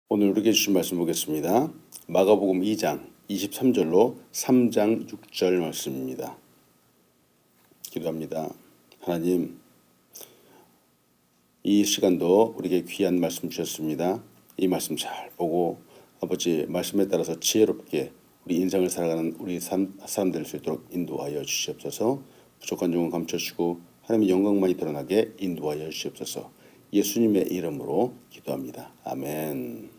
오늘 우리에게 주신 말씀 보겠습니다. 마가복음 2장 23절로 3장 6절 말씀입니다. 기도합니다. 하나님, 이 시간도 우리에게 귀한 말씀 주셨습니다. 이 말씀 잘 보고 아버지 말씀에 따라서 지혜롭게 우리 인생을 살아가는 우리 사람 될 수 있도록 인도하여 주시옵소서. 부족한 점은 감춰주시고 하나님의 영광만이 드러나게 인도하여 주시옵소서. 예수님의 이름으로 기도합니다. 아멘.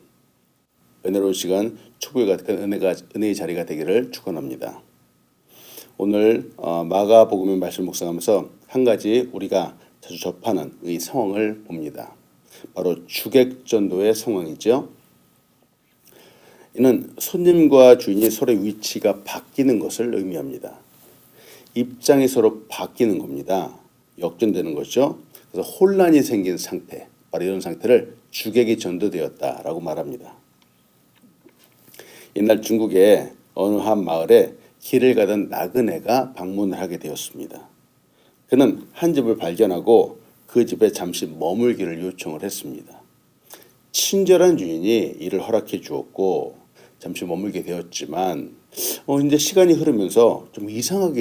은혜로운 시간, 축복의 같은 은혜의 자리가 되기를 축원합니다. 오늘 마가복음의 말씀 묵상하면서 한 가지 우리가 자주 접하는 이 상황을 봅니다. 바로 주객전도의 상황이죠. 이는 손님과 주인이 서로의 위치가 바뀌는 것을 의미합니다. 입장이 서로 바뀌는 겁니다. 역전되는 거죠. 그래서 혼란이 생긴 상태, 바로 이런 상태를 주객이 전도되었다라고 말합니다. 옛날 중국의 어느 한 마을에 길을 가던 나그네가 방문을 하게 되었습니다. 그는 한 집을 발견하고 그 집에 잠시 머물기를 요청을 했습니다. 친절한 주인이 이를 허락해 주었고 잠시 머물게 되었지만 이제 시간이 흐르면서 좀 이상한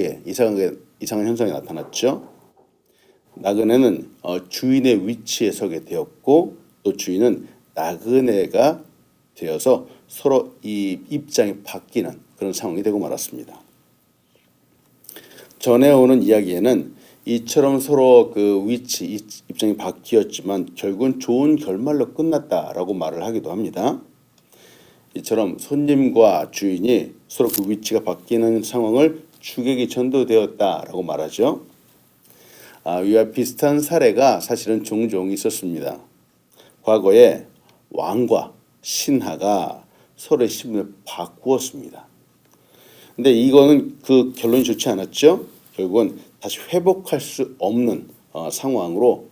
현상이 나타났죠. 나그네는 주인의 위치에 서게 되었고 또 주인은 나그네가 되어서 서로 이 입장이 바뀌는 그런 상황이 되고 말았습니다. 전해오는 이야기에는 이처럼 서로 그 위치, 입장이 바뀌었지만 결국은 좋은 결말로 끝났다라고 말을 하기도 합니다. 이처럼 손님과 주인이 서로 그 위치가 바뀌는 상황을 주객이 전도되었다라고 말하죠. 이와 비슷한 사례가 사실은 종종 있었습니다. 과거에 왕과 신하가 서로의 신분을 바꾸었습니다. 근데 이거는 그 결론이 좋지 않았죠. 결국은 다시 회복할 수 없는 상황으로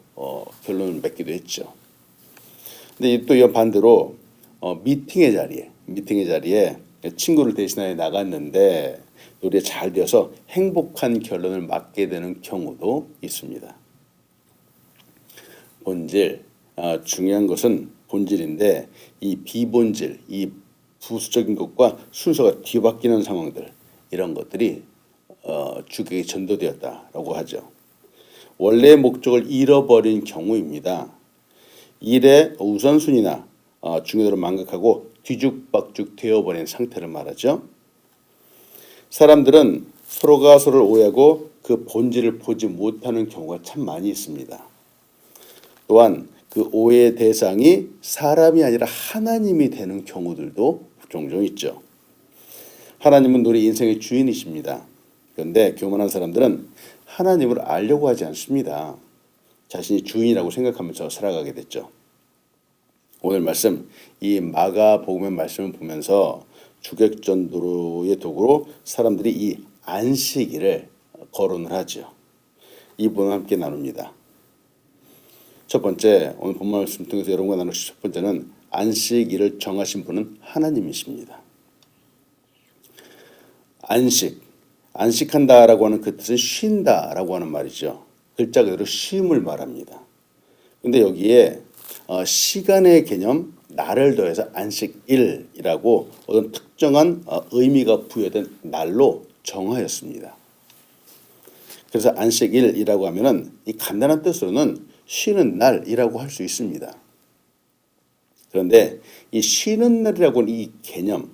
결론을 맺기도 했죠. 근데 또 이 반대로 미팅의 자리에 친구를 대신하여 나갔는데 우리가 잘 되어서 행복한 결론을 맞게 되는 경우도 있습니다. 본질, 중요한 것은 본질인데 이 비본질, 이 부수적인 것과 순서가 뒤바뀌는 상황들, 이런 것들이 주객이 전도되었다라고 하죠. 원래의 목적을 잃어버린 경우입니다. 일의 우선순위나 중요도를 망각하고 뒤죽박죽 되어버린 상태를 말하죠. 사람들은 서로가 서로를 오해하고 그 본질을 보지 못하는 경우가 참 많이 있습니다. 또한 그 오해의 대상이 사람이 아니라 하나님이 되는 경우들도 종종 있죠. 하나님은 우리 인생의 주인이십니다. 그런데 교만한 사람들은 하나님을 알려고 하지 않습니다. 자신이 주인이라고 생각하면서 살아가게 됐죠. 오늘 말씀, 이 마가복음의 말씀을 보면서 주객전도의 도구로 사람들이 이 안식일을 거론을 하죠. 이 부분을 함께 나눕니다. 첫 번째, 오늘 본문 말씀 통해서 여러분과 나누실 첫 번째는 안식일을 정하신 분은 하나님이십니다. 안식한다라고 하는 그 뜻은 쉰다라고 하는 말이죠. 글자 그대로 쉼을 말합니다. 근데 여기에 시간의 개념, 날을 더해서 안식일이라고 어떤 특정한 의미가 부여된 날로 정하였습니다. 그래서 안식일이라고 하면은 이 간단한 뜻으로는 쉬는 날이라고 할 수 있습니다. 그런데 이 쉬는 날이라고 하는 이 개념,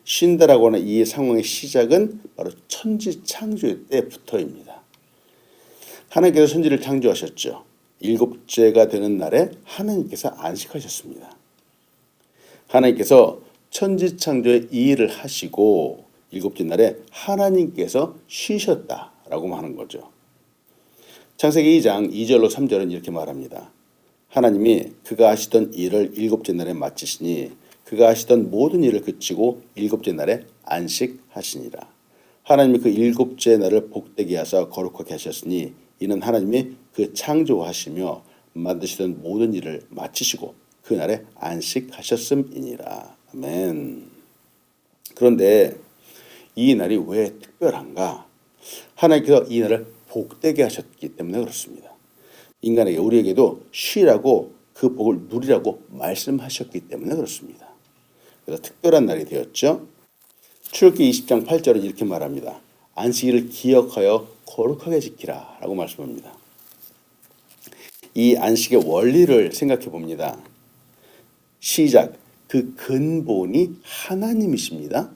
쉰다라고 하는 이 상황의 시작은 바로 천지창조의 때부터입니다. 하나님께서 천지를 창조하셨죠. 일곱째가 되는 날에 하나님께서 안식하셨습니다. 하나님께서 천지창조의 이 일을 하시고 일곱째 날에 하나님께서 쉬셨다라고 하는 거죠. 창세기 2장 2절로 3절은 이렇게 말합니다. 하나님이 그가 하시던 일을 일곱째 날에 마치시니 그가 하시던 모든 일을 그치고 일곱째 날에 안식하시니라. 하나님이 그 일곱째 날을 복되게 하사 거룩하게 하셨으니 이는 하나님이 그 창조하시며 만드시던 모든 일을 마치시고 그 날에 안식하셨음이니라. 아멘. 그런데 이 날이 왜 특별한가? 하나님께서 이 날을 복되게 하셨기 때문에 그렇습니다. 인간에게, 우리에게도 쉬라고 그 그 복을 누리라고 말씀하셨기 때문에 그렇습니다. 그래서 특별한 날이 되었죠. 출애굽기 20장 8절은 이렇게 말합니다. 안식일을 기억하여 거룩하게 지키라 라고 말씀합니다. 이 안식의 원리를 생각해 봅니다. 시작, 그 근본이 하나님이십니다.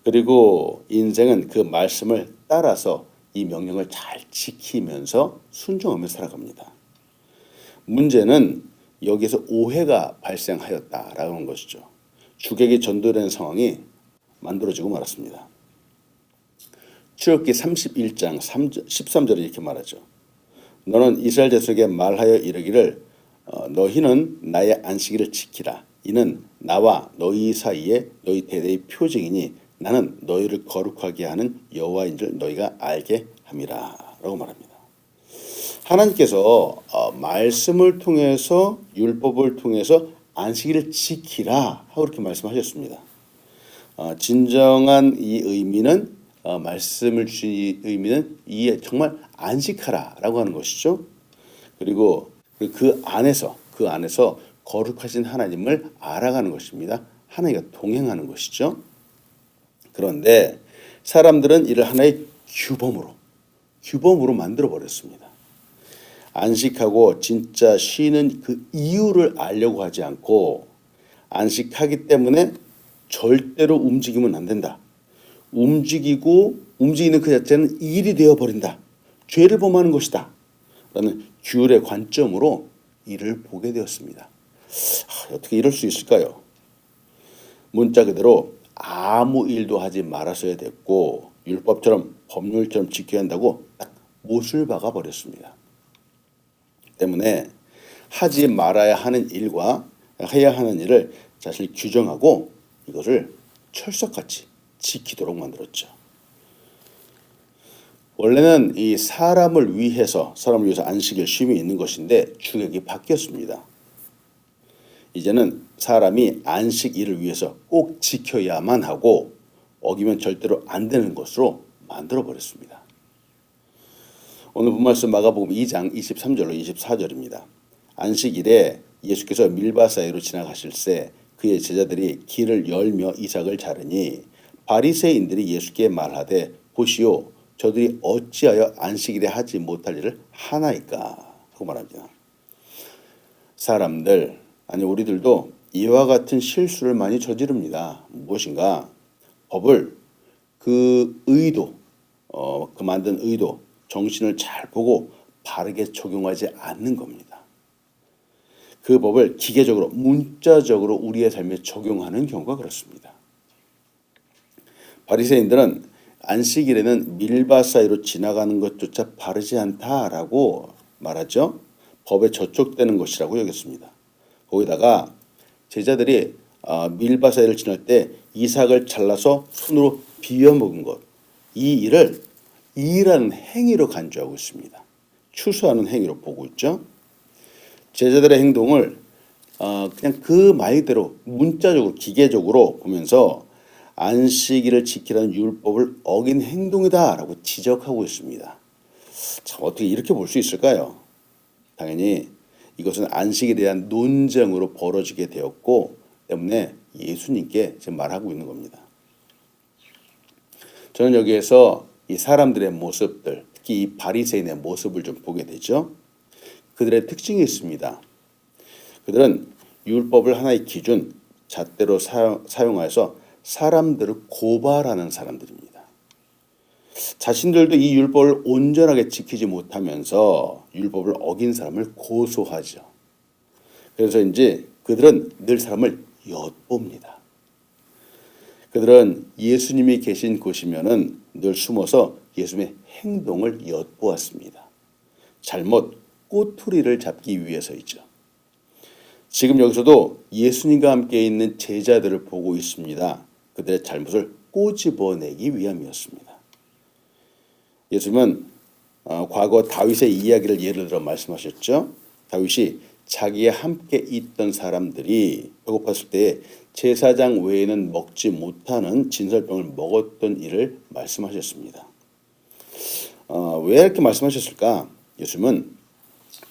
그리고 인생은 그 말씀을 따라서 이 명령을 잘 지키면서 순종하며 살아갑니다. 문제는 여기서 오해가 발생하였다라는 것이죠. 주객이 전도되는 상황이 만들어지고 말았습니다. 출애굽기 31장 13절에 이렇게 말하죠. 너는 이스라엘 자손에게 말하여 이르기를 너희는 나의 안식일을 지키라. 이는 나와 너희 사이에 너희 대대의 표징이니 나는 너희를 거룩하게 하는 여호와인 줄 너희가 알게 함이라 라고 말합니다. 하나님께서 말씀을 통해서 율법을 통해서 안식일을 지키라 하고 이렇게 말씀하셨습니다. 진정한 이 의미는 말씀을 주신 의미는 이 정말 안식하라라고 하는 것이죠. 그리고 그 안에서 거룩하신 하나님을 알아가는 것입니다. 하나님과 동행하는 것이죠. 그런데 사람들은 이를 하나의 규범으로 만들어 버렸습니다. 안식하고 진짜 쉬는 그 이유를 알려고 하지 않고 안식하기 때문에 절대로 움직이면 안 된다. 움직이는 그 자체는 일이 되어버린다. 죄를 범하는 것이다. 라는 규율의 관점으로 이를 보게 되었습니다. 어떻게 이럴 수 있을까요? 문자 그대로 아무 일도 하지 말았어야 됐고 율법처럼 법률처럼 지켜야 한다고 딱 못을 박아 버렸습니다. 때문에 하지 말아야 하는 일과 해야 하는 일을 자신이 규정하고 이것을 철석같이 지키도록 만들었죠. 원래는 이 사람을 위해서 안식일 쉼이 있는 것인데 주객이 바뀌었습니다. 이제는 사람이 안식일을 위해서 꼭 지켜야만 하고 어기면 절대로 안 되는 것으로 만들어 버렸습니다. 오늘 본 말씀 마가복음 2장 23절로 24절입니다. 안식일에 예수께서 밀바 사이로 지나가실새 그의 제자들이 길을 열며 이삭을 자르니 바리새인들이 예수께 말하되 보시오 저들이 어찌하여 안식일에 하지 못할 일을 하나이까 하고 말합니다. 사람들 아니 우리들도 이와 같은 실수를 많이 저지릅니다. 무엇인가? 법을 그 의도 그 만든 의도 정신을 잘 보고 바르게 적용하지 않는 겁니다. 그 법을 기계적으로 문자적으로 우리의 삶에 적용하는 경우가 그렇습니다. 바리새인들은 안식일에는 밀바 사이로 지나가는 것조차 바르지 않다라고 말하죠. 법에 저촉되는 것이라고 여겼습니다. 거기다가 제자들이 밀바 사이를 지날 때 이삭을 잘라서 손으로 비벼 먹은 것, 이 일을 일하는 행위로 간주하고 있습니다. 추수하는 행위로 보고 있죠. 제자들의 행동을 그냥 그 말대로 문자적으로 기계적으로 보면서 안식일을 지키라는 율법을 어긴 행동이다라고 지적하고 있습니다. 참 어떻게 이렇게 볼 수 있을까요? 당연히 이것은 안식에 대한 논쟁으로 벌어지게 되었고 때문에 예수님께 지금 말하고 있는 겁니다. 저는 여기에서 이 사람들의 모습들, 특히 이 바리새인의 모습을 좀 보게 되죠. 그들의 특징이 있습니다. 그들은 율법을 하나의 기준, 잣대로 사용하여서 사람들을 고발하는 사람들입니다. 자신들도 이 율법을 온전하게 지키지 못하면서 율법을 어긴 사람을 고소하죠. 그래서인지 그들은 늘 사람을 엿봅니다. 그들은 예수님이 계신 곳이면은 늘 숨어서 예수님의 행동을 엿보았습니다. 잘못 꼬투리를 잡기 위해서이죠. 지금 여기서도 예수님과 함께 있는 제자들을 보고 있습니다. 그들의 잘못을 꼬집어내기 위함이었습니다. 예수님은 과거 다윗의 이야기를 예를 들어 말씀하셨죠. 다윗이 자기와 함께 있던 사람들이 배고팠을 때 제사장 외에는 먹지 못하는 진설병을 먹었던 일을 말씀하셨습니다. 왜 이렇게 말씀하셨을까? 예수님은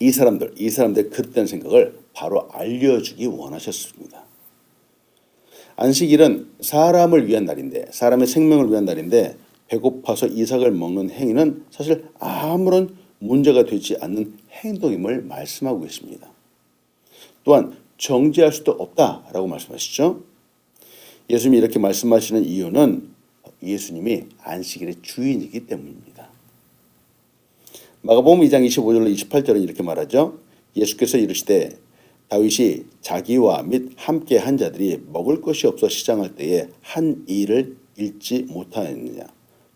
이 사람들의 그릇된 생각을 바로 알려주기 원하셨습니다. 안식일은 사람을 위한 날인데, 사람의 생명을 위한 날인데 배고파서 이삭을 먹는 행위는 사실 아무런 문제가 되지 않는 행동임을 말씀하고 계십니다. 또한 정죄할 수도 없다라고 말씀하시죠. 예수님이 이렇게 말씀하시는 이유는 예수님이 안식일의 주인이기 때문입니다. 마가복음 2장 25절로 28절은 이렇게 말하죠. 예수께서 이르시되 다윗이 자기와 및 함께 한 자들이 먹을 것이 없어 시장할 때에 한 일을 잃지 못하였느냐.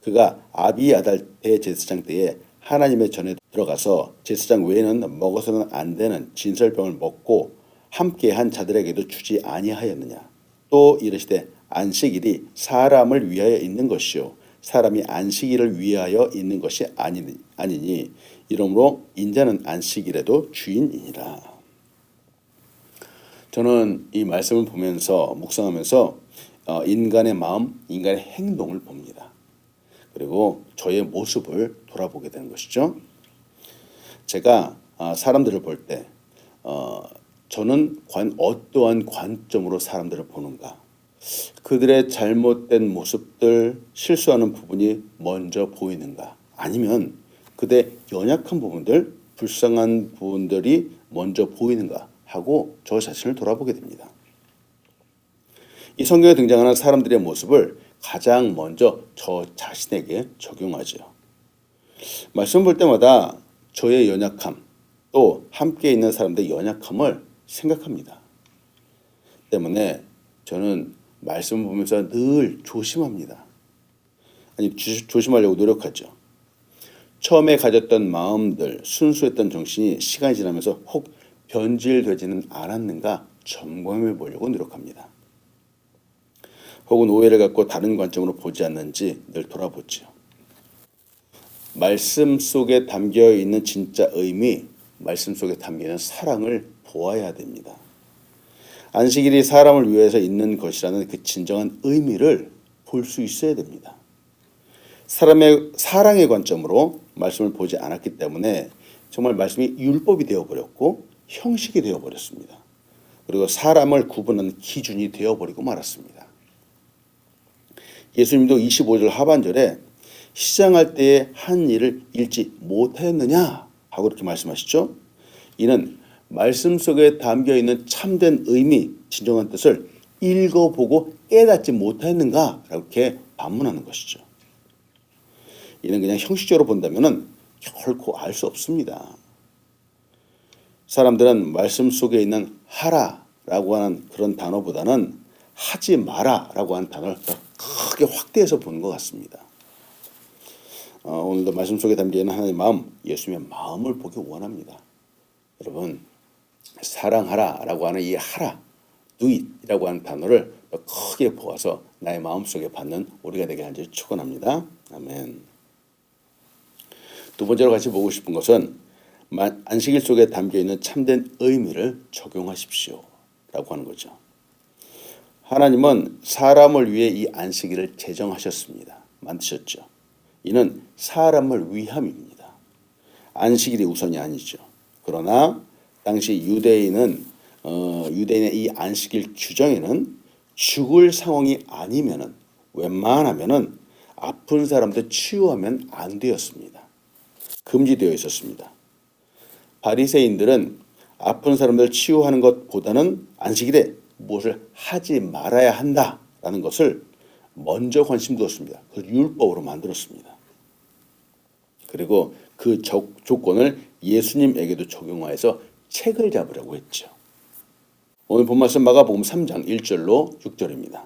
그가 아비아달 대제사장 때에 하나님의 전에 들어가서 제사장 외에는 먹어서는 안 되는 진설병을 먹고 함께 한 자들에게도 주지 아니하였느냐. 또 이르시되 안식일이 사람을 위하여 있는 것이요 사람이 안식일을 위하여 있는 것이 아니니 이러므로 인자는 안식일에도 주인이니라. 저는 이 말씀을 보면서 묵상하면서 인간의 마음, 인간의 행동을 봅니다. 그리고 저의 모습을 돌아보게 되는 것이죠. 제가 사람들을 볼 때 저는 어떠한 관점으로 사람들을 보는가, 그들의 잘못된 모습들, 실수하는 부분이 먼저 보이는가, 아니면 그들의 연약한 부분들, 불쌍한 부분들이 먼저 보이는가 하고 저 자신을 돌아보게 됩니다. 이 성경에 등장하는 사람들의 모습을 가장 먼저 저 자신에게 적용하죠. 말씀 볼 때마다 저의 연약함, 또 함께 있는 사람들의 연약함을 생각합니다. 때문에 저는 말씀을 보면서 늘 조심합니다. 조심하려고 노력하죠. 처음에 가졌던 마음들, 순수했던 정신이 시간이 지나면서 혹 변질되지는 않았는가 점검해 보려고 노력합니다. 혹은 오해를 갖고 다른 관점으로 보지 않는지 늘 돌아보죠. 말씀 속에 담겨 있는 진짜 의미, 말씀 속에 담겨 있는 사랑을 보아야 됩니다. 안식일이 사람을 위해서 있는 것이라는 그 진정한 의미를 볼 수 있어야 됩니다. 사람의 사랑의 관점으로 말씀을 보지 않았기 때문에 정말 말씀이 율법이 되어버렸고 형식이 되어버렸습니다. 그리고 사람을 구분하는 기준이 되어버리고 말았습니다. 예수님도 25절 하반절에 시장할 때에 한 일을 잃지 못하였느냐 하고 이렇게 말씀하시죠. 이는 말씀 속에 담겨있는 참된 의미, 진정한 뜻을 읽어보고 깨닫지 못하였는가 이렇게 반문하는 것이죠. 이는 그냥 형식적으로 본다면 결코 알 수 없습니다. 사람들은 말씀 속에 있는 하라라고 하는 그런 단어보다는 하지 마라라고 하는 단어를 더 크게 확대해서 보는 것 같습니다. 오늘도 말씀 속에 담겨있는 하나님의 마음, 예수님의 마음을 보기 원합니다. 여러분, 사랑하라라고 하는 이 하라, do it이라고 하는 단어를 더 크게 보아서 나의 마음속에 받는 우리가 되게 간절히 축원합니다. 아멘. 두 번째로 같이 보고 싶은 것은 안식일 속에 담겨있는 참된 의미를 적용하십시오 라고 하는 거죠. 하나님은 사람을 위해 이 안식일을 제정하셨습니다. 만드셨죠. 이는 사람을 위함입니다. 안식일이 우선이 아니죠. 그러나 당시 유대인의 이 안식일 규정에는 죽을 상황이 아니면은 웬만하면은 아픈 사람도 치유하면 안 되었습니다. 금지되어 있었습니다. 바리새인들은 아픈 사람들 치유하는 것보다는 안식일에 무엇을 하지 말아야 한다라는 것을 먼저 관심 두었습니다. 그걸 율법으로 만들었습니다. 그리고 그 조건을 예수님에게도 적용하여서 책을 잡으려고 했죠. 오늘 본 말씀 마가복음 3장 1절로 6절입니다.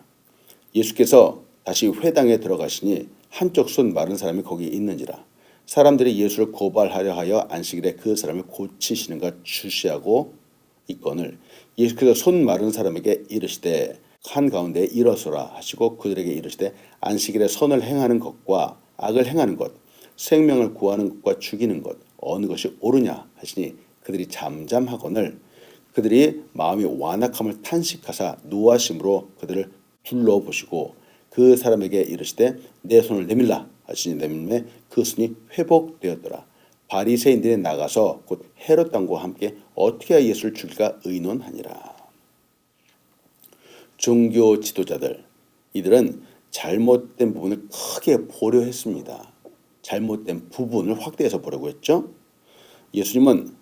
예수께서 다시 회당에 들어가시니 한쪽 손 마른 사람이 거기에 있는지라. 사람들이 예수를 고발하려 하여 안식일에 그 사람을 고치시는가 주시하고 있거늘 예수께서 손 마른 사람에게 이르시되 한가운데 일어서라 하시고 그들에게 이르시되 안식일에 선을 행하는 것과 악을 행하는 것, 생명을 구하는 것과 죽이는 것 어느 것이 옳으냐 하시니 그들이 잠잠하거늘 그들이 마음이 완악함을 탄식하사 노하심으로 그들을 둘러보시고 그 사람에게 이르시되 내 손을 내밀라 하시니 내밀매 그 손이 회복되었더라. 바리새인들이 나가서 곧 헤롯 왕과 함께 어떻게 하여 예수를 죽일까 의논하니라. 종교 지도자들, 이들은 잘못된 부분을 크게 보려 했습니다. 잘못된 부분을 확대해서 보려고 했죠. 예수님은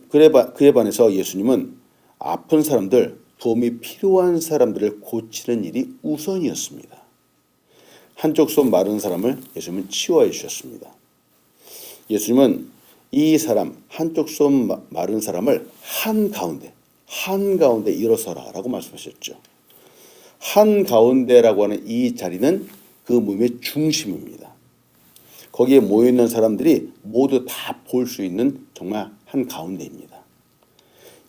그에 반해서 예수님은 아픈 사람들, 도움이 필요한 사람들을 고치는 일이 우선이었습니다. 한쪽 손 마른 사람을 예수님은 치유해 주셨습니다. 예수님은 이 사람, 한쪽 손 마른 사람을 한가운데 일어서라 라고 말씀하셨죠. 한가운데라고 하는 이 자리는 그 모임의 중심입니다. 거기에 모여있는 사람들이 모두 다 볼 수 있는 정말 한가운데입니다.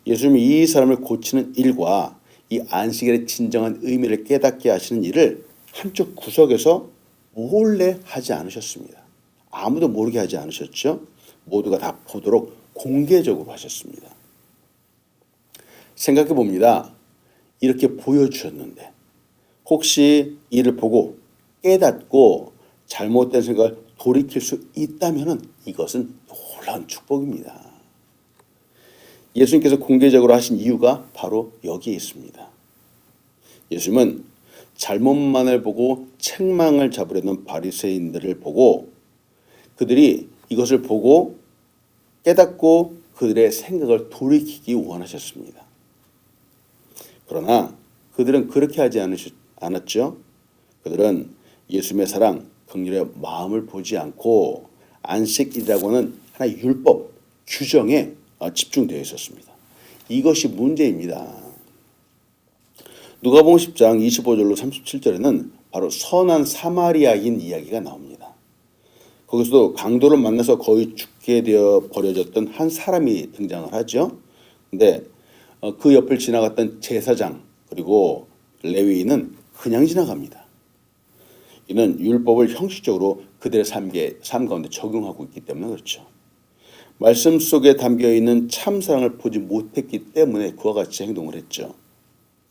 예수님이 이 사람을 고치는 일과 이 안식일의 진정한 의미를 깨닫게 하시는 일을 한쪽 구석에서 몰래 하지 않으셨습니다. 아무도 모르게 하지 않으셨죠. 모두가 다 보도록 공개적으로 하셨습니다. 생각해 봅니다. 이렇게 보여주셨는데 혹시 이를 보고 깨닫고 잘못된 생각을 돌이킬 수 있다면 이것은 놀라운 축복입니다. 예수님께서 공개적으로 하신 이유가 바로 여기에 있습니다. 예수님은 잘못만을 보고 책망을 잡으려는 바리새인들을 보고 그들이 이것을 보고 깨닫고 그들의 생각을 돌이키기 원하셨습니다. 그러나 그들은 그렇게 하지 않았죠. 그들은 예수님의 사랑, 긍휼의 마음을 보지 않고 안식일이라고 하는 하나의 율법, 규정에 집중되어 있었습니다. 이것이 문제입니다. 누가복음 10장 25절로 37절에는 바로 선한 사마리아인 이야기가 나옵니다. 거기서도 강도를 만나서 거의 죽게 되어 버려졌던 한 사람이 등장을 하죠. 근데 그 옆을 지나갔던 제사장 그리고 레위인은 그냥 지나갑니다. 이는 율법을 형식적으로 그들의 삶 가운데 적용하고 있기 때문에 그렇죠. 말씀 속에 담겨있는 참사랑을 보지 못했기 때문에 그와 같이 행동을 했죠.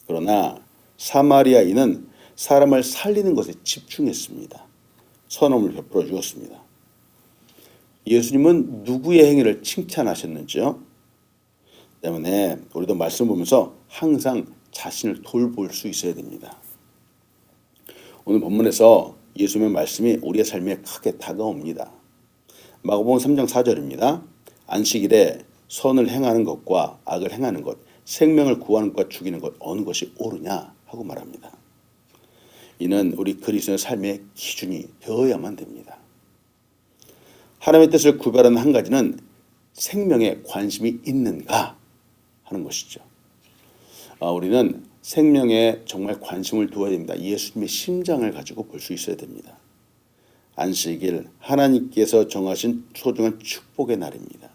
그러나 사마리아인은 사람을 살리는 것에 집중했습니다. 선함을 베풀어 주었습니다. 예수님은 누구의 행위를 칭찬하셨는지요? 때문에 우리도 말씀 보면서 항상 자신을 돌볼 수 있어야 됩니다. 오늘 본문에서 예수님의 말씀이 우리의 삶에 크게 다가옵니다. 마가복음 3장 4절입니다. 안식일에 선을 행하는 것과 악을 행하는 것, 생명을 구하는 것과 죽이는 것 어느 것이 옳으냐 하고 말합니다. 이는 우리 그리스도의 삶의 기준이 되어야만 됩니다. 하나님의 뜻을 구별하는 한 가지는 생명에 관심이 있는가 하는 것이죠. 우리는 생명에 정말 관심을 두어야 됩니다. 예수님의 심장을 가지고 볼 수 있어야 됩니다. 안식일 하나님께서 정하신 소중한 축복의 날입니다.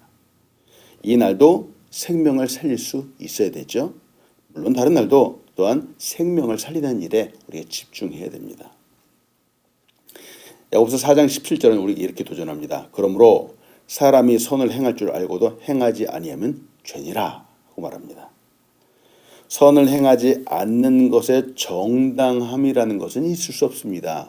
이 날도 생명을 살릴 수 있어야 되죠. 물론 다른 날도 또한 생명을 살리는 일에 우리가 집중해야 됩니다. 야고보서 4장 17절은 우리에게 이렇게 도전합니다. 그러므로 사람이 선을 행할 줄 알고도 행하지 아니하면 죄니라 하고 말합니다. 선을 행하지 않는 것의 정당함이라는 것은 있을 수 없습니다.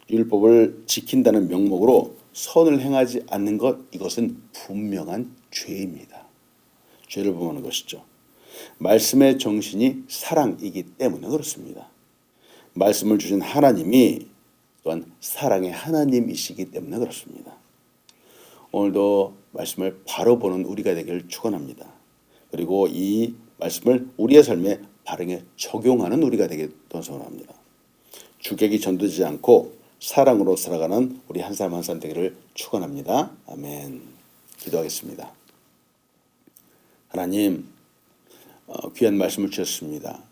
율법을 지킨다는 명목으로 선을 행하지 않는 것, 이것은 분명한 죄입니다. 죄를 범하는 것이죠. 말씀의 정신이 사랑이기 때문에 그렇습니다. 말씀을 주신 하나님이 또한 사랑의 하나님이시기 때문에 그렇습니다. 오늘도 말씀을 바로 보는 우리가 되기를 축원합니다. 그리고 이 말씀을 우리의 삶에 바르게 적용하는 우리가 되기를 소원합니다. 주객이 전도되지 않고 사랑으로 살아가는 우리 한 사람 한 사람 되기를 축원합니다. 아멘. 기도하겠습니다. 하나님, 귀한 말씀을 주셨습니다.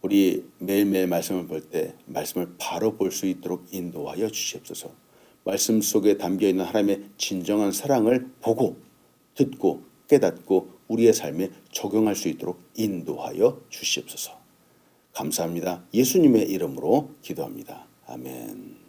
우리 매일매일 말씀을 볼 때 말씀을 바로 볼 수 있도록 인도하여 주시옵소서. 말씀 속에 담겨있는 하나님의 진정한 사랑을 보고 듣고 깨닫고 우리의 삶에 적용할 수 있도록 인도하여 주시옵소서. 감사합니다. 예수님의 이름으로 기도합니다. 아멘.